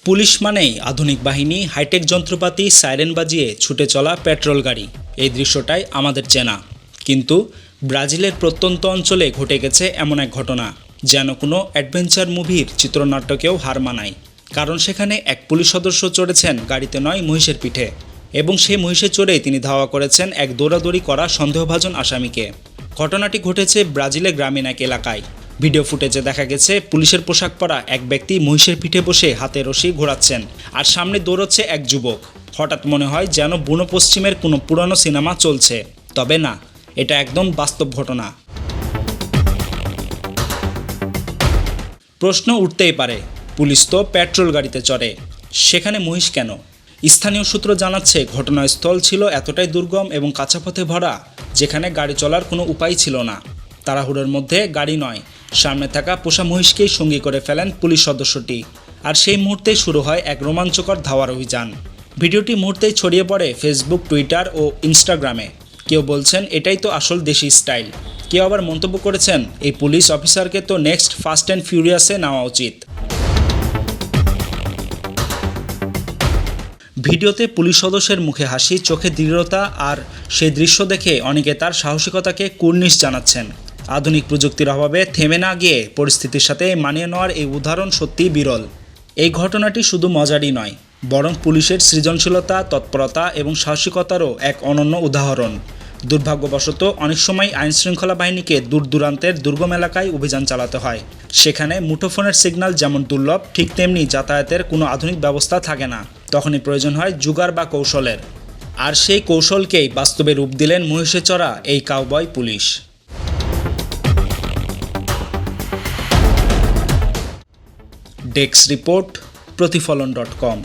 Police মানেই আধুনিক বাহিনী, হাইটেক যন্ত্রপাতি, সাইরেন বাজিয়ে ছুটে চলা পেট্রোল গাড়ি। এই দৃশ্যটাই আমাদের চেনা। কিন্তু ব্রাজিলের প্রত্যন্ত অঞ্চলে ঘটে গেছে এমন এক ঘটনা যেন কোনো অ্যাডভেঞ্চার মুভির চিত্রনাট্যকেও হার মানায়। কারণ সেখানে এক পুলিশ সদস্য চড়েছেন গাড়িতে নয়, মহিষের পিঠে, এবং সেই মহিষে চড়েই তিনি ধাওয়া করেছেন এক দৌড়াদৌড়ি করা সন্দেহভাজন আসামিকে। ঘটনাটি ঘটেছে ব্রাজিলের গ্রামীণ এক এলাকায়। ভিডিও ফুটেজে দেখা গেছে পুলিশের পোশাক পরা এক ব্যক্তি মহিষের পিঠে বসে হাতে রশি ঘোরাচ্ছেন, আর সামনে দৌড়চ্ছে এক যুবক। হঠাৎ মনে হয় যেন বুনো পশ্চিমের কোনো পুরানো সিনেমা চলছে। তবে না, এটা একদম বাস্তব ঘটনা। প্রশ্ন উঠতেই পারে, পুলিশ তো পেট্রোল গাড়িতে চড়ে, সেখানে মহিষ কেন? স্থানীয় সূত্র জানাচ্ছে, ঘটনাস্থল ছিল এতটাই দুর্গম এবং কাঁচা পথে ভরা যেখানে গাড়ি চলার কোনো উপায় ছিল না। তাড়াহুড়োর মধ্যে গাড়ি নয়, সামনে থাকা পোষা মহিষকেই সঙ্গী করে ফেলেন পুলিশ সদস্যটি। আর সেই মুহূর্তেই শুরু হয় এক রোমাঞ্চকর ধাওয়ার অভিযান। ভিডিওটি মুহূর্তেই ছড়িয়ে পড়ে ফেসবুক, টুইটার ও ইনস্টাগ্রামে। কেউ বলছেন এটাই তো আসল দেশি স্টাইল। কেউ আবার মন্তব্য করেছেন, এই পুলিশ অফিসারকে তো নেক্সট ফাস্ট অ্যান্ড ফিউরিয়াসে নেওয়া উচিত। ভিডিওতে পুলিশ সদস্যের মুখে হাসি, চোখে দৃঢ়তা, আর সেই দৃশ্য দেখে অনেকে তার সাহসিকতাকে কুর্নিশ জানাচ্ছেন। আধুনিক প্রযুক্তির অভাবে থেমে না গিয়ে পরিস্থিতির সাথে মানিয়ে নেওয়ার এই উদাহরণ সত্যিই বিরল। এই ঘটনাটি শুধু মজারই নয়, বরং পুলিশের সৃজনশীলতা, তৎপরতা এবং সাহসিকতারও এক অনন্য উদাহরণ। দুর্ভাগ্যবশত অনেক সময় আইনশৃঙ্খলা বাহিনীকে দূর দূরান্তের দুর্গম এলাকায় অভিযান চালাতে হয়। সেখানে মুঠোফোনের সিগন্যাল যেমন দুর্লভ, ঠিক তেমনি যাতায়াতের কোনো আধুনিক ব্যবস্থা থাকে না। তখনই প্রয়োজন হয় জুগাড় বা কৌশলের। আর সেই কৌশলকেই বাস্তবে রূপ দিলেন মহিষে চড়া এই কাউবয় পুলিশ। Desk report, প্রতিফলন.com।